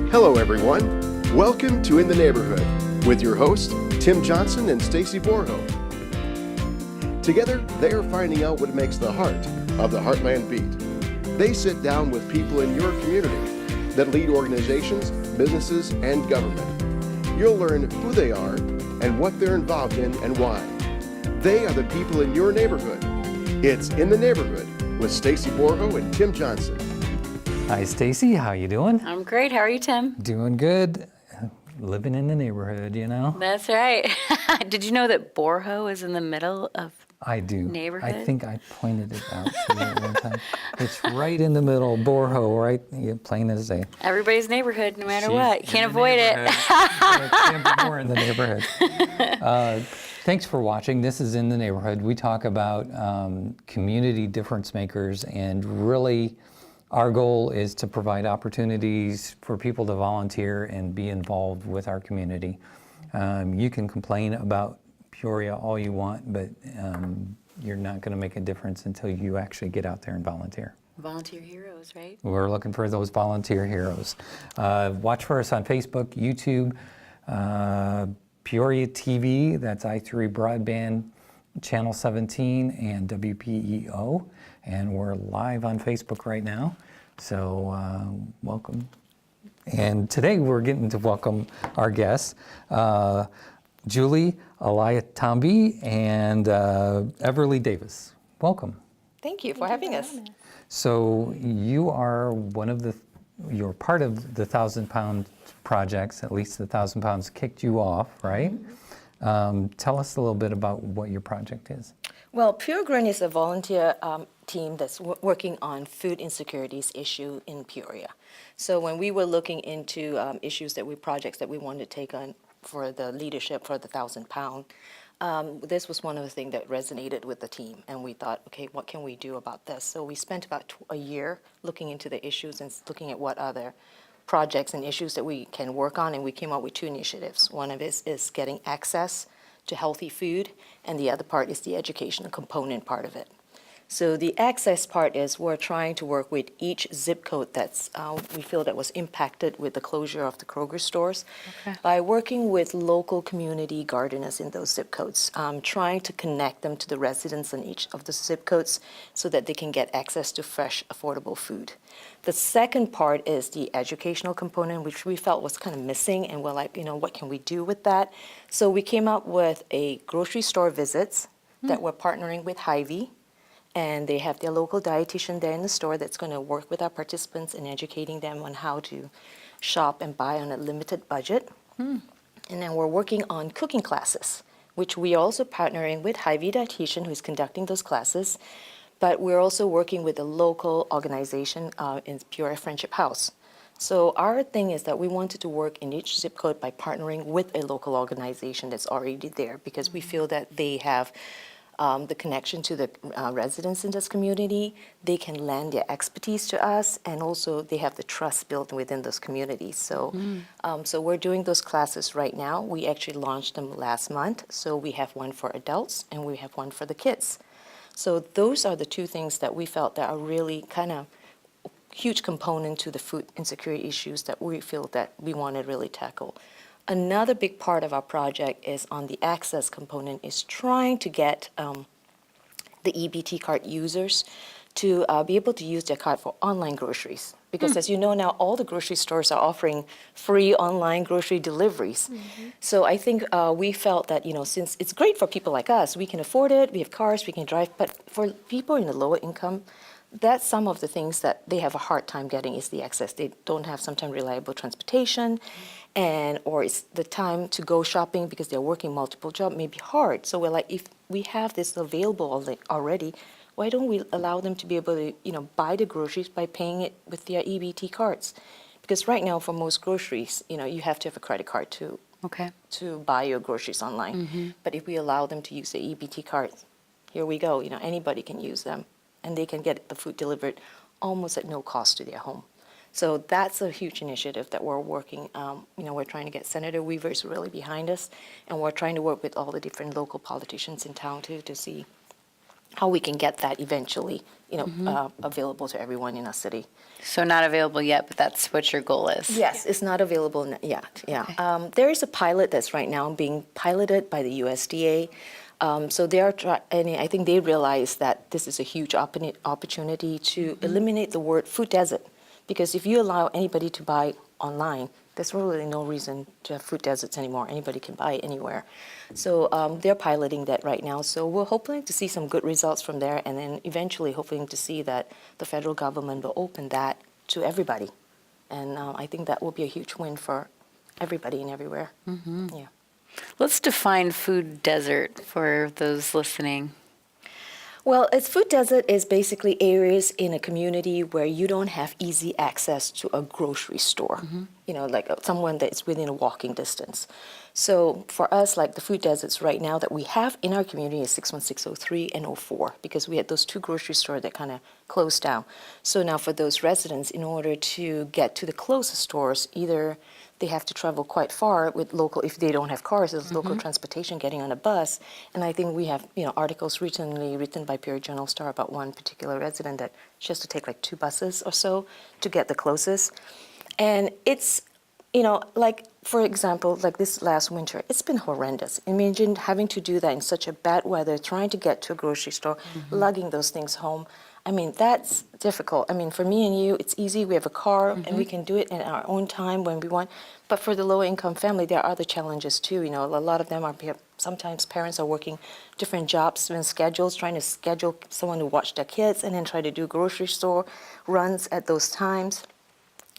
Hello, everyone. Welcome to In the Neighborhood with your hosts, Tim Johnson and Stacy Borho. Together, they are finding out what makes the heart of the Heartland beat. They sit down with people in your community that lead organizations, businesses, and government. You'll learn who they are and what they're involved in and why. They are the people in your neighborhood. It's In the Neighborhood with Stacy Borho and Tim Johnson. Hi, Stacy. How you doing? I'm great. How are you, Tim? Doing good. Living in the neighborhood, you know? That's right. Did you know that Borho is in the middle of I do. neighborhood? I think I pointed it out to you at one time. It's right in the middle, Borho, right? Yeah, plain as day. Everybody's neighborhood, no matter She's what. in Can't the avoid it. Yeah, can't be more in the neighborhood. Thanks for watching. This is In the Neighborhood. We talk about community difference makers, and really our goal is to provide opportunities for people to volunteer and be involved with our community. You can complain about Peoria all you want, but you're not going to make a difference until you actually get out there and volunteer. Volunteer heroes, right? We're looking for those volunteer heroes. Watch for us on Facebook, YouTube, Peoria TV, that's I3 Broadband, Channel 17, and WPEO. And we're live on Facebook right now, so welcome. And today we're getting to welcome our guests, Julie Eliathamby and Everley Davis. Welcome. Thank you for having us. So you are you're part of the 1,000-pound projects, at least the 1,000 pounds kicked you off, right? Tell us a little bit about what your project is. Well, Peoria Grown is a volunteer team that's working on food insecurities issue in Peoria. So when we were looking into projects that we wanted to take on for the leadership for the 1,000-pound, this was one of the things that resonated with the team, and we thought, okay, what can we do about this? So we spent about a year looking into the issues and looking at what other projects and issues that we can work on, and we came up with 2 initiatives. One of it is getting access to healthy food, and the other part is the educational component part of it. So the access part is we're trying to work with each zip code that's we feel that was impacted with the closure of the Kroger stores, by working with local community gardeners in those zip codes, trying to connect them to the residents in each of the zip codes so that they can get access to fresh, affordable food. The second part is the educational component, which we felt was kind of missing, and we're like, what can we do with that? So we came up with a grocery store visits that we're partnering with Hy-Vee. And they have their local dietitian there in the store that's going to work with our participants in educating them on how to shop and buy on a limited budget. And then we're working on cooking classes, which we are also partnering with Hy-Vee dietitian who's conducting those classes. But we're also working with a local organization in Peoria Friendship House. So our thing is that we wanted to work in each zip code by partnering with a local organization that's already there, because we feel that they have the connection to the residents in this community. They can lend their expertise to us, and also they have the trust built within those communities. So, so we're doing those classes right now. We actually launched them last month. So we have one for adults and we have one for the kids. So those are the 2 things that we felt that are really kind of huge component to the food insecurity issues that we feel that we want to really tackle. Another big part of our project is on the access component, is trying to get the EBT card users to be able to use their card for online groceries. Because as you know now, all the grocery stores are offering free online grocery deliveries. So I think we felt that, since it's great for people like us, we can afford it, we have cars, we can drive, but for people in the lower income, that's some of the things that they have a hard time getting is the access. They don't have sometimes reliable transportation, or it's the time to go shopping because they're working multiple jobs may be hard. So we're like, if we have this available already, why don't we allow them to be able to, buy the groceries by paying it with their EBT cards? Because right now for most groceries, you have to have a credit card to buy your groceries online. But if we allow them to use the EBT cards, here we go. Anybody can use them, and they can get the food delivered almost at no cost to their home. So that's a huge initiative that we're working. We're trying to get Senator Weaver's really behind us, and we're trying to work with all the different local politicians in town too to see how we can get that eventually, available to everyone in our city. So not available yet, but that's what your goal is. Yes, it's not available yet. Yeah, there is a pilot that's right now being piloted by the USDA. So they are, and I think they realize that this is a huge opportunity to eliminate the word food desert, because if you allow anybody to buy online, there's really no reason to have food deserts anymore. Anybody can buy anywhere. So they're piloting that right now. So we're hoping to see some good results from there, and then eventually hoping to see that the federal government will open that to everybody. And I think that will be a huge win for everybody and everywhere. Yeah. Let's define food desert for those listening. Well, a food desert is basically areas in a community where you don't have easy access to a grocery store, like someone that's within a walking distance. So for us, like the food deserts right now that we have in our community is 61603 and 04, because we had those two grocery stores that kind of closed down. So now for those residents, in order to get to the closest stores, either they have to travel quite far with local, if they don't have cars, there's local transportation, getting on a bus. And I think we have, articles recently written by Peoria Journal Star about one particular resident that she has to take like 2 buses or so to get the closest. And it's, like, for example, like this last winter, it's been horrendous. Imagine having to do that in such a bad weather, trying to get to a grocery store, lugging those things home. I mean, that's difficult. I mean, for me and you, it's easy. We have a car, and we can do it in our own time when we want. But for the low-income family, there are other challenges, too. A lot of them are, sometimes parents are working different jobs and schedules, trying to schedule someone to watch their kids and then try to do grocery store runs at those times.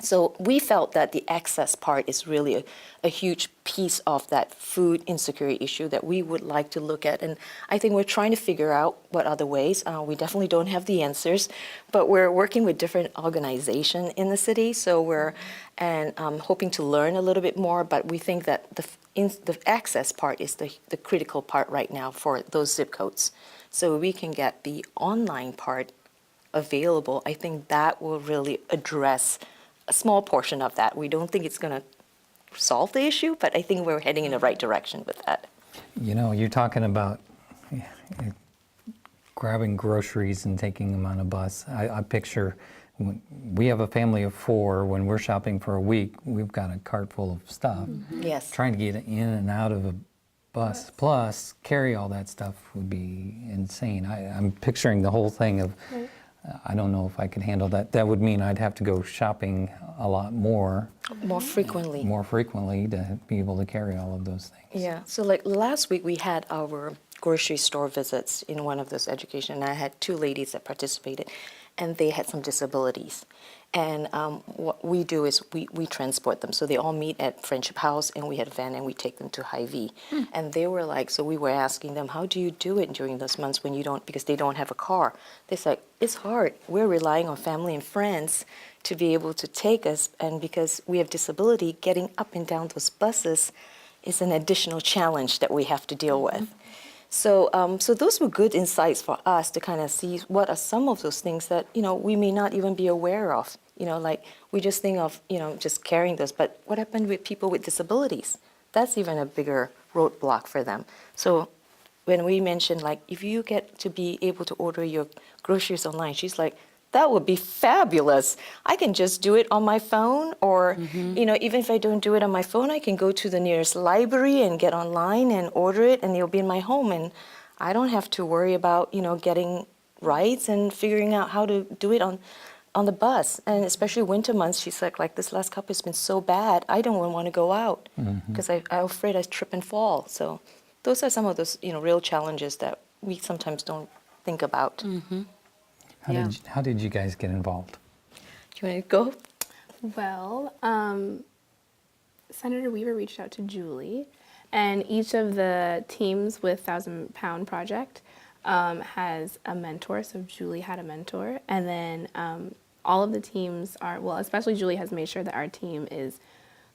So we felt that the access part is really a huge piece of that food insecurity issue that we would like to look at. And I think we're trying to figure out what other ways. We definitely don't have the answers, but we're working with different organizations in the city. So we're hoping to learn a little bit more, but we think that the access part is the critical part right now for those zip codes. So we can get the online part available. I think that will really address a small portion of that. We don't think it's going to solve the issue, but I think we're heading in the right direction with that. You're talking about grabbing groceries and taking them on a bus. I picture, we have a family of 4. When we're shopping for a week, we've got a cart full of stuff. Yes. Trying to get in and out of a bus, plus carry all that stuff would be insane. I'm picturing the whole thing of, I don't know if I could handle that. That would mean I'd have to go shopping a lot more. More frequently. More frequently to be able to carry all of those things. Yeah. So like last week we had our grocery store visits in one of those education, and I had 2 ladies that participated, and they had some disabilities. And what we do is we transport them. So they all meet at Friendship House, and we had a van, and we take them to Hy-Vee. And they were like, so we were asking them, how do you do it during those months when you don't, because they don't have a car? They said, it's hard. We're relying on family and friends to be able to take us, and because we have disability, getting up and down those buses is an additional challenge that we have to deal with. So those were good insights for us to kind of see what are some of those things that, we may not even be aware of. Like we just think of, just carrying those, but what happened with people with disabilities? That's even a bigger roadblock for them. So when we mentioned, like, if you get to be able to order your groceries online, she's like, that would be fabulous. I can just do it on my phone, or, even if I don't do it on my phone, I can go to the nearest library and get online and order it, and it'll be in my home. And I don't have to worry about, getting rides and figuring out how to do it on the bus. And especially winter months, she's like this last couple has been so bad, I don't want to go out because I'm afraid I trip and fall. So those are some of those, real challenges that we sometimes don't think about. How did you guys get involved? Do you want to go? Well, Senator Weaver reached out to Julie, and each of the teams with 1,000 Pound Project has a mentor. So Julie had a mentor, and then all of the teams are, well, especially Julie has made sure that our team is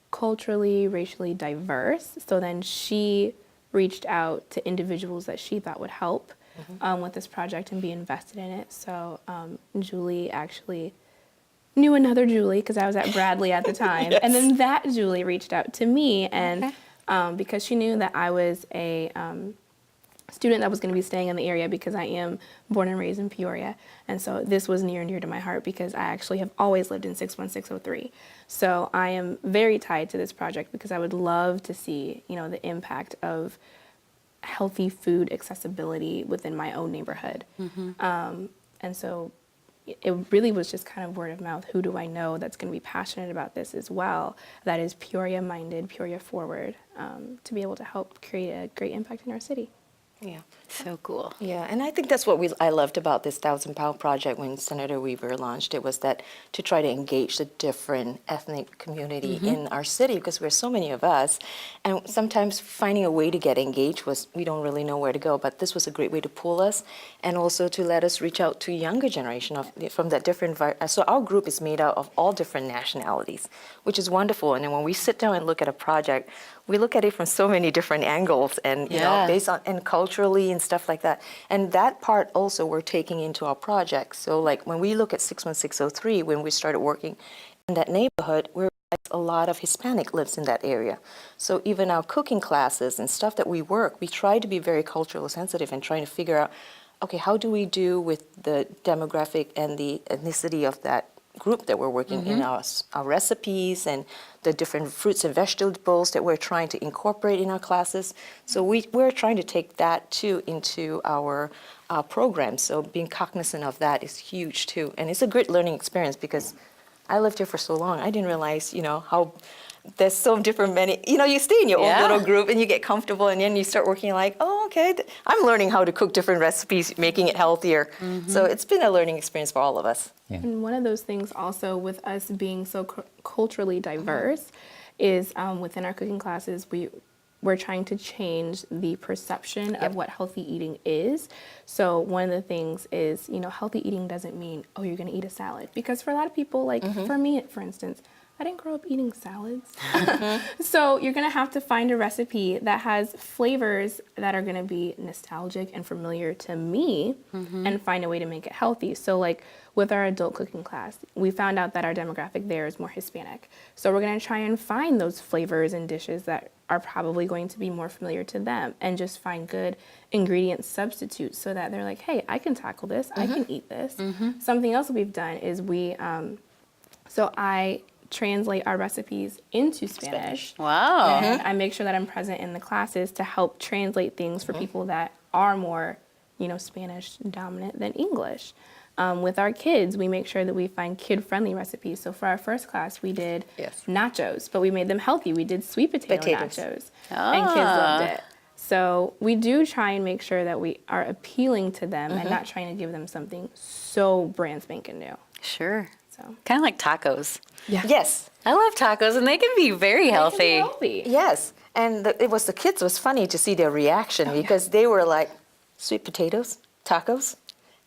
culturally, racially diverse. So then she reached out to individuals that she thought would help with this project and be invested in it. So Julie actually knew another Julie, because I was at Bradley at the time. And then that Julie reached out to me, and because she knew that I was a student that was going to be staying in the area because I am born and raised in Peoria. And so this was near and dear to my heart because I actually have always lived in 61603. So I am very tied to this project because I would love to see, the impact of healthy food accessibility within my own neighborhood. And so it really was just kind of word of mouth. Who do I know that's going to be passionate about this as well, that is Peoria minded, Peoria forward, to be able to help create a great impact in our city. Yeah. So cool. Yeah, and I think that's what I loved about this 1,000-pound project when Senator Weaver launched it, was that to try to engage the different ethnic community in our city, because we're so many of us, and sometimes finding a way to get engaged we don't really know where to go, but this was a great way to pull us, and also to let us reach out to younger generation from that different, so our group is made out of all different nationalities, which is wonderful, and then when we sit down and look at a project, we look at it from so many different angles and, based on, and culturally and stuff like that. And that part also we're taking into our project. So like when we look at 61603, when we started working in that neighborhood, we realized a lot of Hispanic lives in that area. So even our cooking classes and stuff that we try to be very culturally sensitive and trying to figure out, okay, how do we do with the demographic and the ethnicity of that group that we're working in our recipes and the different fruits and vegetables that we're trying to incorporate in our classes. So we're trying to take that too into our program. So being cognizant of that is huge too. And it's a great learning experience because I lived here for so long. I didn't realize, how there's so different many, you stay in your own little group and you get comfortable and then you start working like, oh, okay, I'm learning how to cook different recipes, making it healthier. So it's been a learning experience for all of us. Yeah. And one of those things also with us being so culturally diverse is within our cooking classes, we're trying to change the perception of what healthy eating is. So one of the things is, healthy eating doesn't mean, oh, you're going to eat a salad. Because for a lot of people, like for me, for instance, I didn't grow up eating salads. So you're going to have to find a recipe that has flavors that are going to be nostalgic and familiar to me and find a way to make it healthy. So like with our adult cooking class, we found out that our demographic there is more Hispanic. So we're going to try and find those flavors and dishes that are probably going to be more familiar to them and just find good ingredient substitutes so that they're like, hey, I can tackle this. I can eat this. Something else we've done is I translate our recipes into Spanish. Wow. And I make sure that I'm present in the classes to help translate things for people that are more, Spanish dominant than English. With our kids, we make sure that we find kid-friendly recipes. So for our first class, we did nachos, but we made them healthy. We did sweet potato nachos, and kids loved it. So we do try and make sure that we are appealing to them and not trying to give them something so brand spanking new. Sure. So Kind of like tacos. yeah. Yes. I love tacos, and they can be very healthy. Healthy. Yes. And the kids was funny to see their reaction because they were like, sweet potatoes, tacos.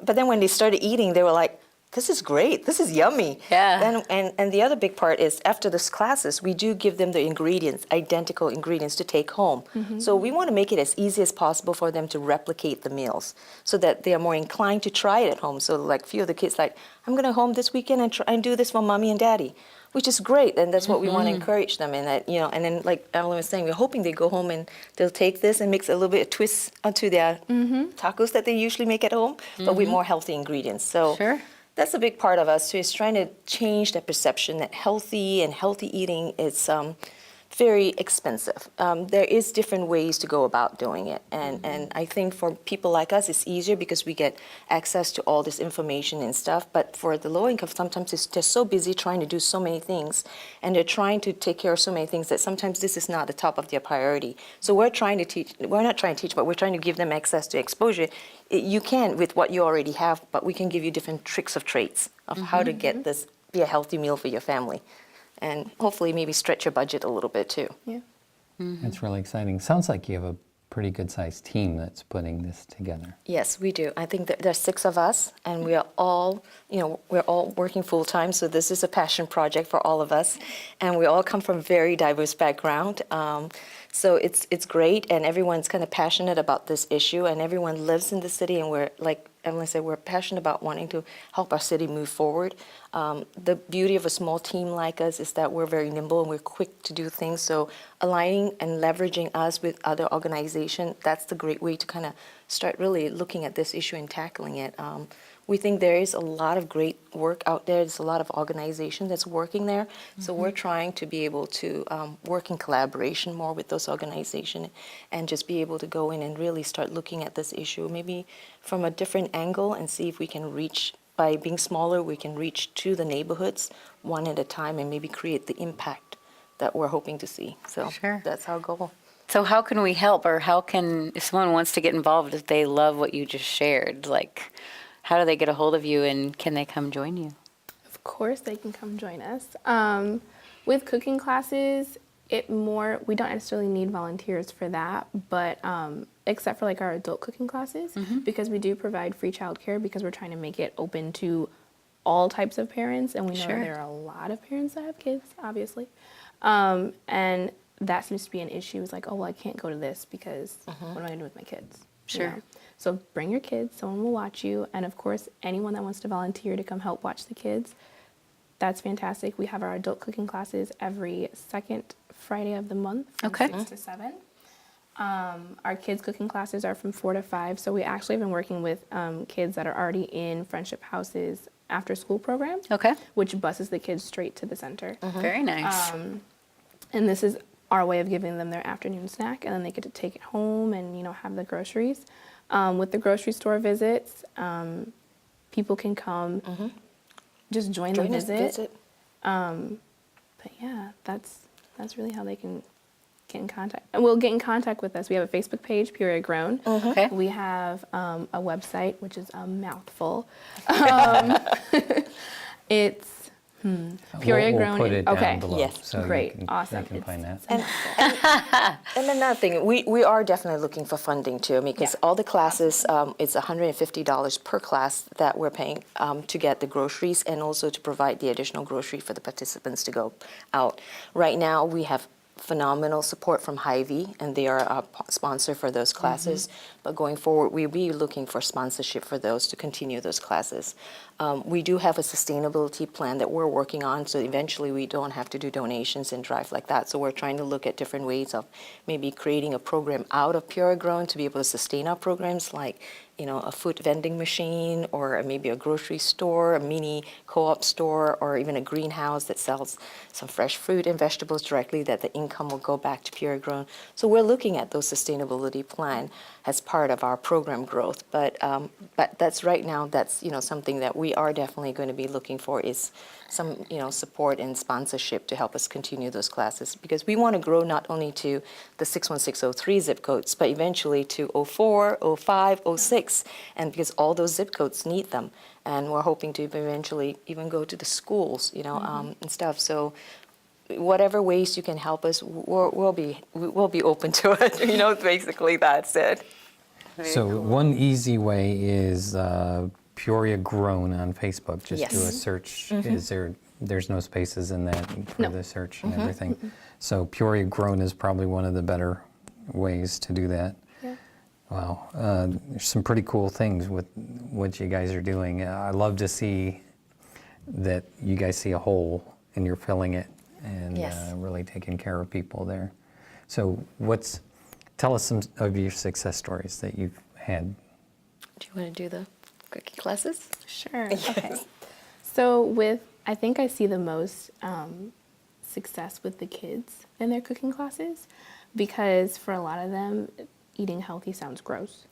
But then when they started eating, they were like, this is great. This is yummy. Yeah. And the other big part is after this classes, we do give them the ingredients, identical ingredients to take home. So we want to make it as easy as possible for them to replicate the meals so that they are more inclined to try it at home. So like a few of the kids like, I'm going to home this weekend and try and do this for mommy and daddy, which is great. And that's what we want to encourage them in that, and then like Evelyn was saying, we're hoping they go home and they'll take this and mix a little bit of twist onto their tacos that they usually make at home, but with more healthy ingredients. So. Sure. That's a big part of us too, is trying to change that perception that healthy eating is very expensive. There is different ways to go about doing it. And I think for people like us, it's easier because we get access to all this information and stuff. But for the low income, sometimes they're so busy trying to do so many things. And they're trying to take care of so many things that sometimes this is not the top of their priority. So we're not trying to teach, but we're trying to give them access to exposure. You can with what you already have, but we can give you different tricks of traits of how to get this, be a healthy meal for your family. And hopefully maybe stretch your budget a little bit too. Yeah. That's really exciting. Sounds like you have a pretty good sized team that's putting this together. Yes, we do. I think that there's 6 of us, and we are all, we're all working full time. So this is a passion project for all of us, and we all come from very diverse background. So it's great, and everyone's kind of passionate about this issue, and everyone lives in the city, and we're like Evelyn said, we're passionate about wanting to help our city move forward. The beauty of a small team like us is that we're very nimble and we're quick to do things. So aligning and leveraging us with other organizations, that's the great way to kind of start really looking at this issue and tackling it. We think there is a lot of great work out there. There's a lot of organization that's working there. So we're trying to be able to work in collaboration more with those organizations and just be able to go in and really start looking at this issue maybe from a different angle and see if we can reach, by being smaller, we can reach to the neighborhoods one at a time and maybe create the impact that we're hoping to see. So Sure. that's our goal. So how can we help, or how can, if someone wants to get involved, if they love what you just shared, like, how do they get a hold of you and can they come join you? Of course, they can come join us. With cooking classes, we don't necessarily need volunteers for that, but except for like our adult cooking classes, because we do provide free childcare because we're trying to make it open to all types of parents, and we know Sure. that there are a lot of parents that have kids, obviously, and that seems to be an issue. It's like, oh, well, I can't go to this because what am I going to do with my kids? You Sure. know? So bring your kids, someone will watch you, and of course, anyone that wants to volunteer to come help watch the kids, that's fantastic. We have our adult cooking classes every second Friday of the month from Okay. 6 to 7. Our kids' cooking classes are from 4 to 5, so we actually have been working with kids that are already in Friendship House's after-school program, Okay. which buses the kids straight to the center. Very nice. And this is our way of giving them their afternoon snack, and then they get to take it home and, you know, have the groceries. With the grocery store visits, people can come, just join the visit. But yeah, that's really how they can get in contact. And we'll get in contact with us. We have a Facebook page, Peoria Grown. Okay. We have a website, which is a mouthful. It's Peoria Grown. We'll put it Okay. down below. Yes. So Great. You can, Awesome. You can find that. And another thing, we are definitely looking for funding too, because all the classes, it's $150 per class that we're paying to get the groceries and also to provide the additional grocery for the participants to go out. Right now, we have phenomenal support from Hy-Vee, and they are a sponsor for those classes. But going forward, we'll be looking for sponsorship for those to continue those classes. We do have a sustainability plan that we're working on, so eventually we don't have to do donations and drive like that. So we're trying to look at different ways of maybe creating a program out of Peoria Grown to be able to sustain our programs, like, you know, a food vending machine or maybe a grocery store, a mini co-op store, or even a greenhouse that sells some fresh fruit and vegetables directly, that the income will go back to Peoria Grown. So we're looking at those sustainability plan as part of our program growth. But that's right now, that's, you know, something that we are definitely going to be looking for is some, you know, support and sponsorship to help us continue those classes, because we want to grow not only to the 61603 zip codes, but eventually to 04, 05, 06, and because all those zip codes need them. And we're hoping to eventually even go to the schools, you know, and stuff. So whatever ways you can help us, we'll be open to it. You know, basically that's it. So one easy way is Peoria Grown on Facebook. Just do a Yes. search. There's no spaces in that for No. the search and everything. So Peoria Grown is probably one of the better ways to do that. Yeah. Wow, there's some pretty cool things with what you guys are doing. I love to see that you guys see a hole and you're filling it and Yes. really taking care of people there. So tell us some of your success stories that you've had. Do you want to do the cookie classes? Sure. Yes. Okay. So I think I see the most success with the kids in their cooking classes, because for a lot of them, eating healthy sounds gross.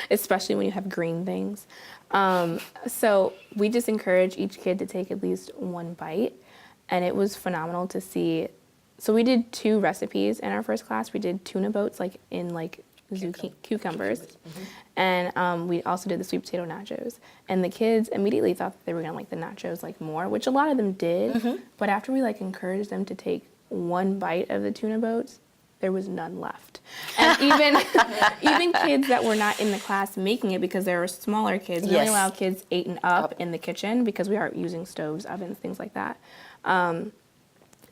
Especially when you have green things. So we just encourage each kid to take at least one bite, and it was phenomenal to see. So we did 2 recipes in our first class. We did tuna boats, like in cucumbers. And we also did the sweet potato nachos. And the kids immediately thought that they were gonna like the nachos like more, which a lot of them did. But after we like encouraged them to take one bite of the tuna boats, there was none left. And even kids that were not in the class making it, because there were smaller kids, we only Yes. allow kids 8 and up in the kitchen because we are using stoves, ovens, things like that.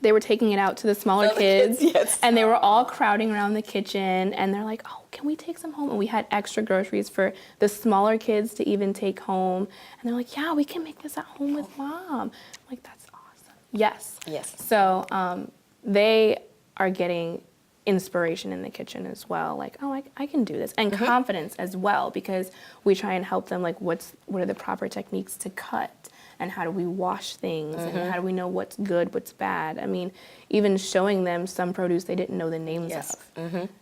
they were taking it out to the smaller kids. Yes. And they were all crowding around the kitchen, and they're like, oh, can we take some home? And we had extra groceries for the smaller kids to even take home. And they're like, yeah, we can make this at home with Mom. I'm like, that's awesome. Yes. Yes. So they are getting inspiration in the kitchen as well, like, oh, I can do this, and confidence as well, because we try and help them, like, what are the proper techniques to cut, and how do we wash things, and how do we know what's good, what's bad. I mean, even showing them some produce they didn't know the names of.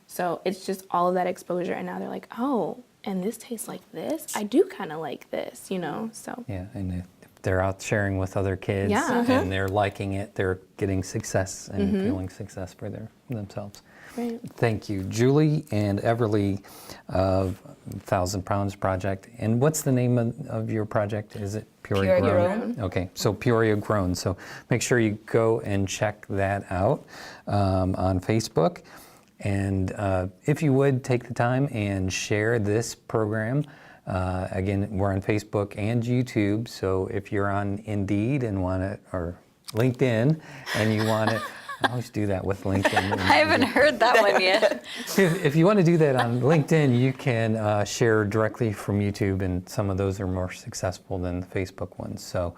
So it's just all of that exposure, and now they're like, oh, and this tastes like this? I do kind of like this, you know, so. Yeah, and if they're out sharing with other kids and they're liking it, they're getting success and feeling success for themselves. Right. Thank you, Julie and Everley of 1,000 Pounds Project. And what's the name of your project? Is it Peoria Grown? Okay, so Peoria Grown. So make sure you go and check that out on Facebook. And if you would, take the time and share this program. Again, we're on Facebook and YouTube. So if you're on Indeed and want it, or LinkedIn, and you want it, I always do that with LinkedIn. I haven't heard that one yet. If you want to do that on LinkedIn, you can share directly from YouTube, and some of those are more successful than the Facebook ones. So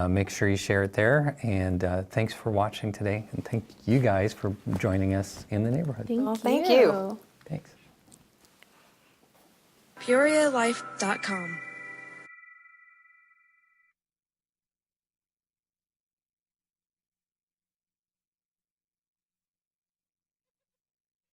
make sure you share it there. And thanks for watching today. And thank you guys for joining us in the neighborhood. Thank you. Thanks. PeoriaLife.com